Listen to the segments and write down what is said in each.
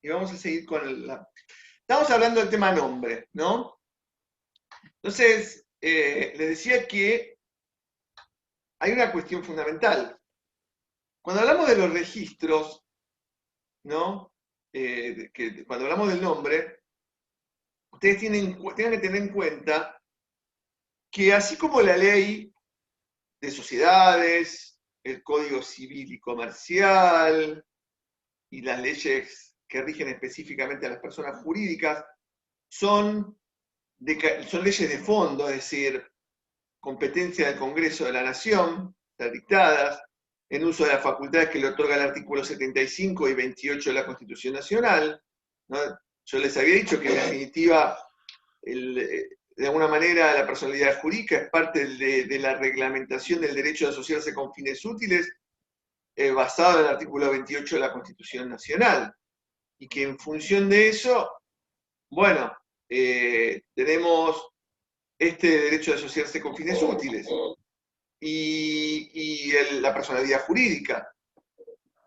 y vamos a seguir con Estamos hablando del tema nombre, ¿no? Entonces, les decía que hay una cuestión fundamental. Cuando hablamos de los registros, ¿no? Cuando hablamos del nombre, ustedes tienen que tener en cuenta que así como la ley de sociedades, el Código Civil y Comercial y las leyes que rigen específicamente a las personas jurídicas son leyes de fondo, es decir, competencia del Congreso de la Nación, están dictadas, en uso de las facultades que le otorga el artículo 75 y 28 de la Constitución Nacional, ¿no? Yo les había dicho que en definitiva, de alguna manera, la personalidad jurídica es parte de la reglamentación del derecho de asociarse con fines útiles, basado en el artículo 28 de la Constitución Nacional. Y que en función de eso, bueno, tenemos este derecho de asociarse con fines útiles y la personalidad jurídica,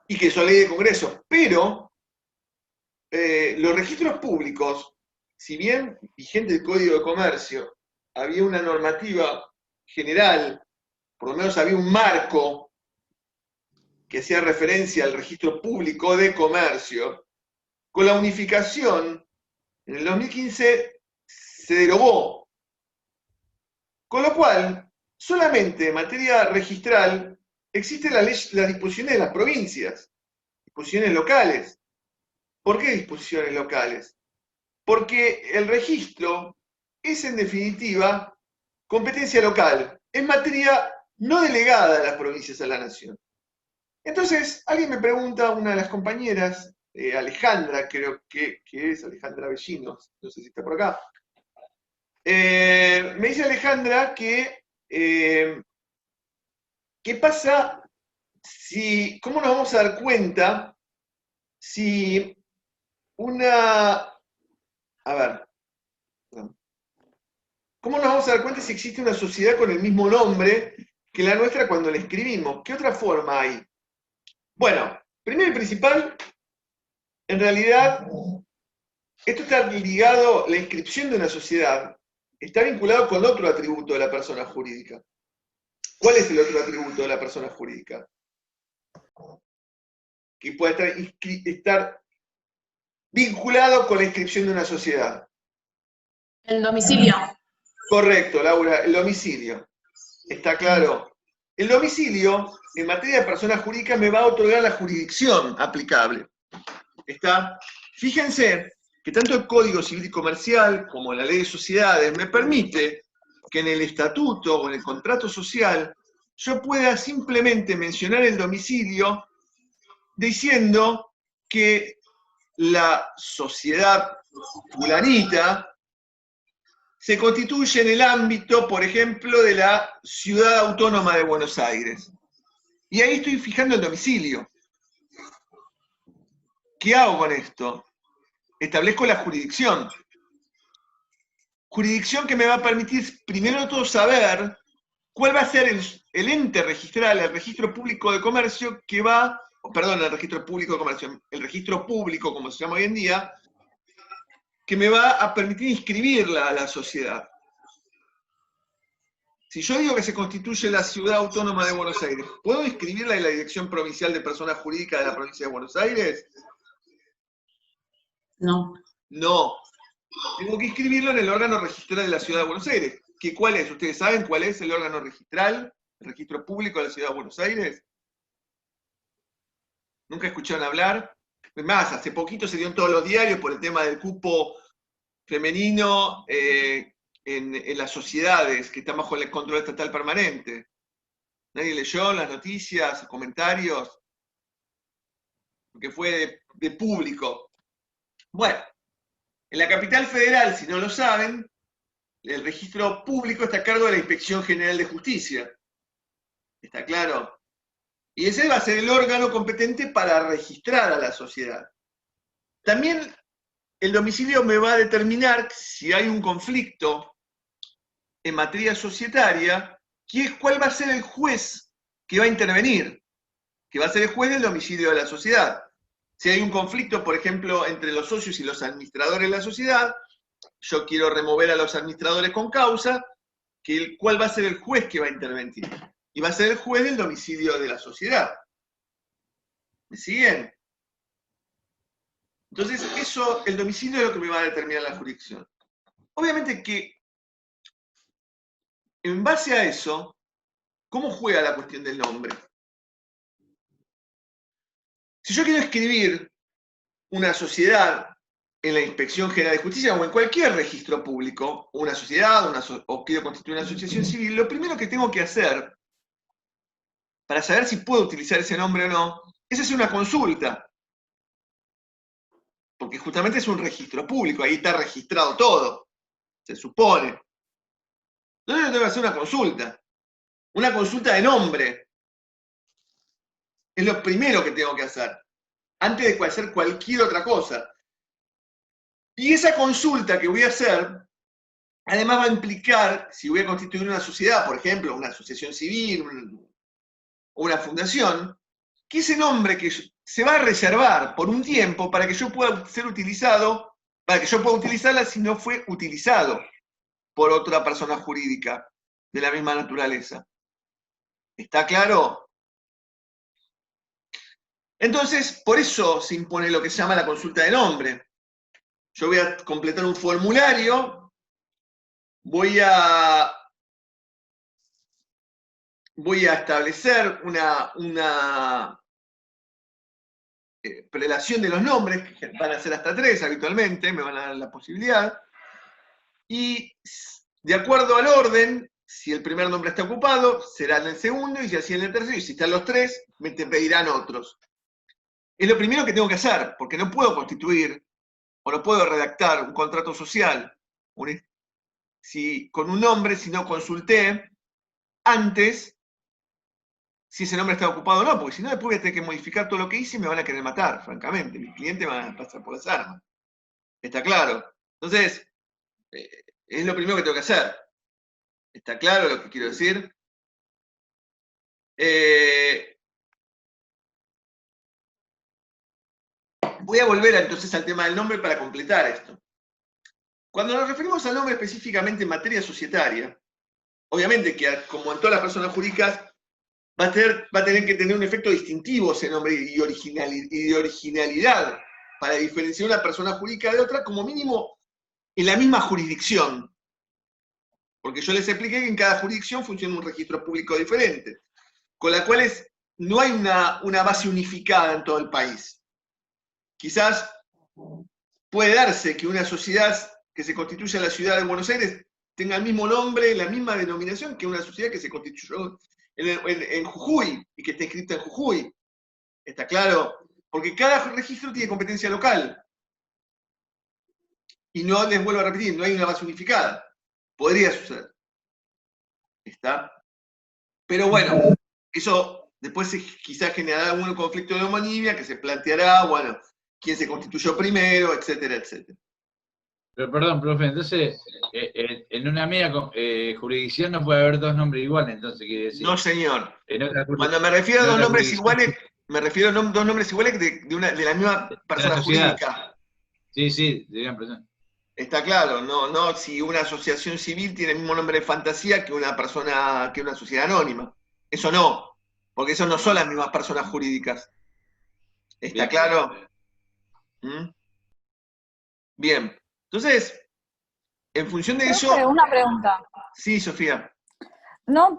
y que son ley de Congreso. Pero los registros públicos, si bien vigente el Código de Comercio, había una normativa general, por lo menos había un marco que hacía referencia al registro público de comercio, con la unificación, en el 2015 se derogó. Con lo cual, solamente en materia registral existen las disposiciones de las provincias, disposiciones locales. ¿Por qué disposiciones locales? Porque el registro es, en definitiva, competencia local, es materia no delegada de las provincias a la nación. Entonces, alguien me pregunta, una de las compañeras, Alejandra, creo que es Alejandra Bellinos, no sé si está por acá, me dice Alejandra que, ¿qué pasa si, cómo nos vamos a dar cuenta si a ver, ¿cómo nos vamos a dar cuenta si existe una sociedad con el mismo nombre que la nuestra cuando la escribimos? ¿Qué otra forma hay? Bueno, primero y principal, en realidad, esto está ligado, la inscripción de una sociedad está vinculado con otro atributo de la persona jurídica. ¿Cuál es el otro atributo de la persona jurídica? Que puede estar vinculado con la inscripción de una sociedad. El domicilio. Correcto, Laura, el domicilio. ¿Está claro? El domicilio, en materia de persona jurídica, me va a otorgar la jurisdicción aplicable. ¿Está? Fíjense que tanto el Código Civil y Comercial como la Ley de Sociedades me permite que en el estatuto o en el contrato social yo pueda simplemente mencionar el domicilio diciendo que la sociedad fulanita se constituye en el ámbito, por ejemplo, de la Ciudad Autónoma de Buenos Aires. Y ahí estoy fijando el domicilio. ¿Qué hago con esto? Establezco la jurisdicción. Jurisdicción que me va a permitir, primero de todo, saber cuál va a ser el ente registral, el registro público de comercio que va, perdón, el registro público de comercio, el registro público, como se llama hoy en día, que me va a permitir inscribirla a la sociedad. Si yo digo que se constituye la Ciudad Autónoma de Buenos Aires, ¿puedo inscribirla en la Dirección Provincial de Personas Jurídicas de la Provincia de Buenos Aires? No. No. Tengo que inscribirlo en el órgano registral de la Ciudad de Buenos Aires. ¿Cuál es? ¿Ustedes saben cuál es el órgano registral, el registro público de la Ciudad de Buenos Aires? ¿Nunca escucharon hablar? Es más, hace poquito se dio en todos los diarios por el tema del cupo femenino en las sociedades que están bajo el control estatal permanente. ¿Nadie leyó las noticias, comentarios? Porque fue de público. Bueno, en la capital federal, si no lo saben, el registro público está a cargo de la Inspección General de Justicia. ¿Está claro? Y ese va a ser el órgano competente para registrar a la sociedad. También el domicilio me va a determinar si hay un conflicto en materia societaria, cuál va a ser el juez que va a intervenir, que va a ser el juez del domicilio de la sociedad. Si hay un conflicto, por ejemplo, entre los socios y los administradores de la sociedad, yo quiero remover a los administradores con causa, ¿cuál va a ser el juez que va a intervenir? Y va a ser el juez del domicilio de la sociedad. ¿Me siguen? Entonces, el domicilio es lo que me va a determinar la jurisdicción. Obviamente que, en base a eso, ¿cómo juega la cuestión del nombre? Si yo quiero escribir una sociedad en la Inspección General de Justicia o en cualquier registro público, una sociedad o quiero constituir una asociación civil, lo primero que tengo que hacer para saber si puedo utilizar ese nombre o no es hacer una consulta. Porque justamente es un registro público, ahí está registrado todo, se supone. Entonces yo tengo que hacer una consulta de nombre. Es lo primero que tengo que hacer, antes de hacer cualquier otra cosa. Y esa consulta que voy a hacer, además va a implicar, si voy a constituir una sociedad, por ejemplo, una asociación civil o una fundación, que ese nombre que se va a reservar por un tiempo para que yo pueda ser utilizado, para que yo pueda utilizarla si no fue utilizado por otra persona jurídica de la misma naturaleza. ¿Está claro? Entonces, por eso se impone lo que se llama la consulta de nombre. Yo voy a completar un formulario, voy a establecer una prelación de los nombres, que van a ser hasta 3 habitualmente, me van a dar la posibilidad, y de acuerdo al orden, si el primer nombre está ocupado, será en el segundo, y si así en el tercero, y si están los 3, me te pedirán otros. Es lo primero que tengo que hacer, porque no puedo constituir o no puedo redactar un contrato social con un nombre si no consulté antes si ese nombre está ocupado o no, porque si no después voy a tener que modificar todo lo que hice y me van a querer matar, francamente. Mis clientes van a pasar por las armas. ¿Está claro? Entonces, es lo primero que tengo que hacer. ¿Está claro lo que quiero decir? Voy a volver entonces al tema del nombre para completar esto. Cuando nos referimos al nombre específicamente en materia societaria, obviamente que como en todas las personas jurídicas, va a tener que tener un efecto distintivo ese nombre y de originalidad para diferenciar una persona jurídica de otra, como mínimo en la misma jurisdicción. Porque yo les expliqué que en cada jurisdicción funciona un registro público diferente, con la cual no hay una base unificada en todo el país. Quizás puede darse que una sociedad que se constituya en la ciudad de Buenos Aires tenga el mismo nombre, la misma denominación que una sociedad que se constituyó en Jujuy y que esté inscrita en Jujuy. ¿Está claro? Porque cada registro tiene competencia local. Y no les vuelvo a repetir, no hay una base unificada. Podría suceder. ¿Está? Pero bueno, eso después quizás generará algún conflicto de homonimia que se planteará, bueno, quién se constituyó primero, etcétera, etcétera. Pero perdón, profe, entonces, en una media jurisdicción no puede haber dos nombres iguales, entonces quiere decir. No, señor. Cuando me refiero a dos nombres iguales, me refiero a dos nombres iguales de la misma persona jurídica. Sí, sí, digan persona. Está claro, no si una asociación civil tiene el mismo nombre de fantasía que una sociedad anónima. Eso no, porque eso no son las mismas personas jurídicas. ¿Está bien, claro? ¿Mm? Bien. Entonces, en función de eso... Una pregunta. Sí, Sofía. No,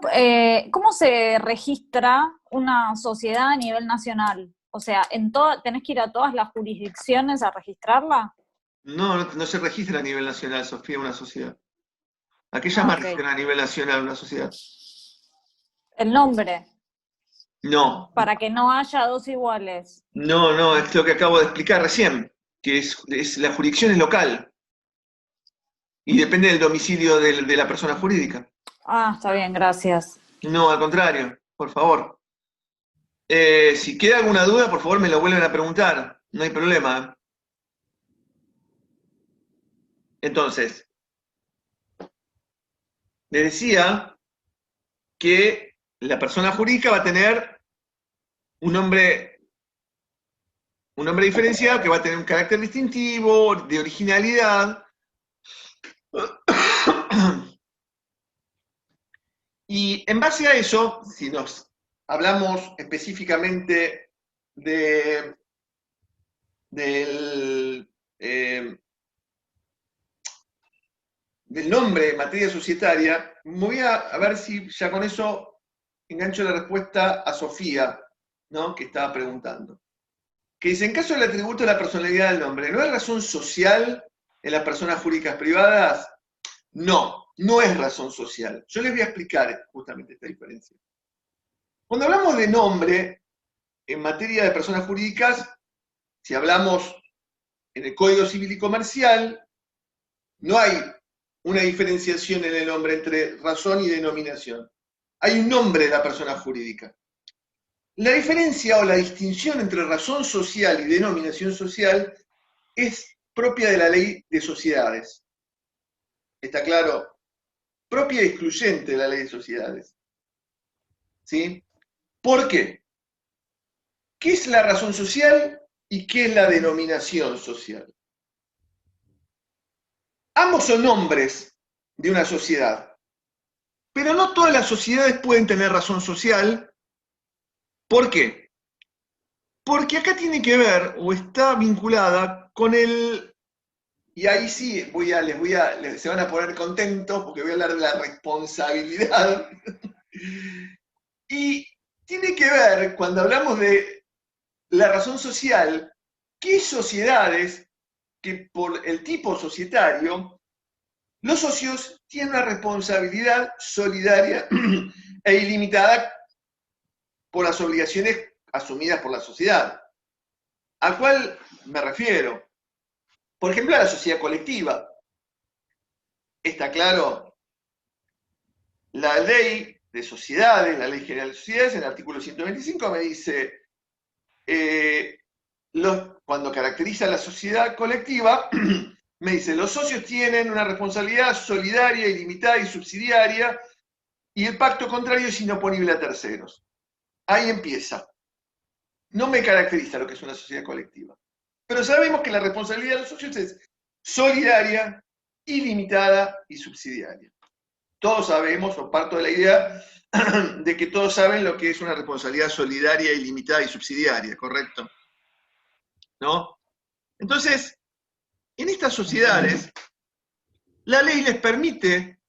¿cómo se registra una sociedad a nivel nacional? O sea, ¿tenés que ir a todas las jurisdicciones a registrarla? No se registra a nivel nacional, Sofía, una sociedad. ¿A qué llama registrar a nivel nacional una sociedad? El nombre. No. Para que no haya dos iguales. No, es lo que acabo de explicar recién, que la jurisdicción es local. Y depende del domicilio de la persona jurídica. Ah, está bien, gracias. No, al contrario, por favor. Si queda alguna duda, por favor me lo vuelven a preguntar. No hay problema. Entonces, les decía que la persona jurídica va a tener un nombre Un nombre diferenciado que va a tener un carácter distintivo, de originalidad. Y en base a eso, si nos hablamos específicamente del nombre en materia societaria, voy a ver si ya con eso engancho la respuesta a Sofía, ¿no? Que estaba preguntando. Que dice, en caso del atributo de la personalidad del nombre, ¿no hay razón social en las personas jurídicas privadas? No, no es razón social. Yo les voy a explicar justamente esta diferencia. Cuando hablamos de nombre, en materia de personas jurídicas, si hablamos en el Código Civil y Comercial, no hay una diferenciación en el nombre entre razón y denominación. Hay un nombre de la persona jurídica. La diferencia o la distinción entre razón social y denominación social es propia de la ley de sociedades. ¿Está claro? Propia y excluyente de la ley de sociedades. ¿Sí? ¿Por qué? ¿Qué es la razón social y qué es la denominación social? Ambos son nombres de una sociedad, pero no todas las sociedades pueden tener razón social. ¿Por qué? Porque acá tiene que ver, o está vinculada con el, y ahí sí se van a poner contentos porque voy a hablar de la responsabilidad. Y tiene que ver, cuando hablamos de la razón social, qué sociedades que por el tipo societario, los socios tienen una responsabilidad solidaria e ilimitada por las obligaciones asumidas por la sociedad. ¿A cuál me refiero? Por ejemplo, a la sociedad colectiva. ¿Está claro? La ley de sociedades, la ley general de sociedades, en el artículo 125 me dice, cuando caracteriza la sociedad colectiva, me dice, los socios tienen una responsabilidad solidaria, ilimitada y subsidiaria, y el pacto contrario es inoponible a terceros. Ahí empieza. No me caracteriza lo que es una sociedad colectiva. Pero sabemos que la responsabilidad de los socios es solidaria, ilimitada y subsidiaria. Todos sabemos, o parto de la idea, de que todos saben lo que es una responsabilidad solidaria, ilimitada y subsidiaria, ¿correcto? ¿No? Entonces, en estas sociedades, la ley les permite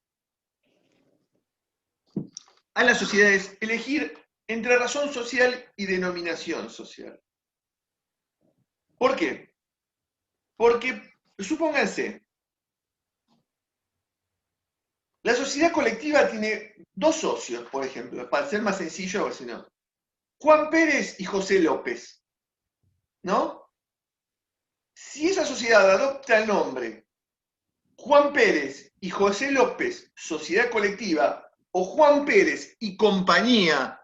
a las sociedades elegir entre razón social y denominación social. ¿Por qué? Porque, supónganse, la sociedad colectiva tiene dos socios, por ejemplo, para ser más sencillo, si no. Juan Pérez y José López, ¿no? Si esa sociedad adopta el nombre Juan Pérez y José López, sociedad colectiva, o Juan Pérez y compañía,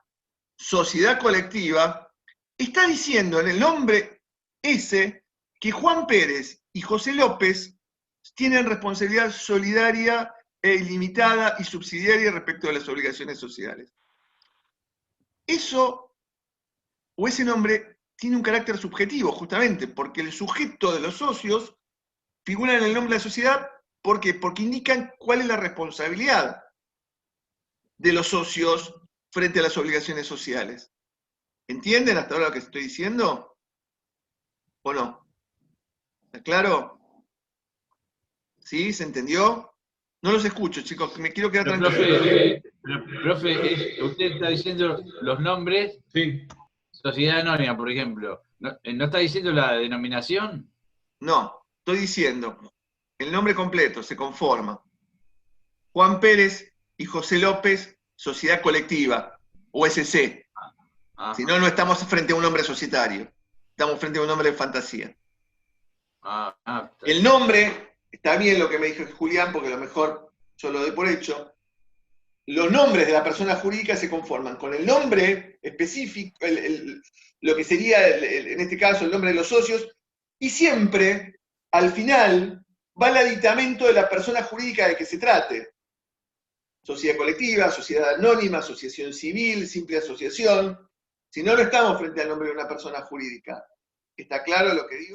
sociedad colectiva, está diciendo en el nombre ese que Juan Pérez y José López tienen responsabilidad solidaria e ilimitada y subsidiaria respecto de las obligaciones sociales. Eso, o ese nombre, tiene un carácter subjetivo, justamente, porque el sujeto de los socios figura en el nombre de la sociedad. ¿Por qué? Porque indican cuál es la responsabilidad de los socios frente a las obligaciones sociales. ¿Entienden hasta ahora lo que estoy diciendo? ¿O no? ¿Está claro? ¿Sí? ¿Se entendió? No los escucho, chicos, me quiero quedar tranquilo. Profe, usted está diciendo los nombres, Sí. sociedad anónima, por ejemplo. ¿No está diciendo la denominación? No, estoy diciendo, el nombre completo se conforma. Juan Pérez y José López, sociedad colectiva, o SC. Ajá. Si no, no estamos frente a un nombre societario. Estamos frente a un nombre de fantasía. El nombre, está bien lo que me dijo Julián, porque a lo mejor yo lo doy por hecho. Los nombres de la persona jurídica se conforman con el nombre específico, lo que sería, en este caso, el nombre de los socios, y siempre, al final, va el aditamento de la persona jurídica de que se trate. Sociedad colectiva, sociedad anónima, asociación civil, simple asociación. Si no, no estamos frente al nombre de una persona jurídica. ¿Está claro lo que digo?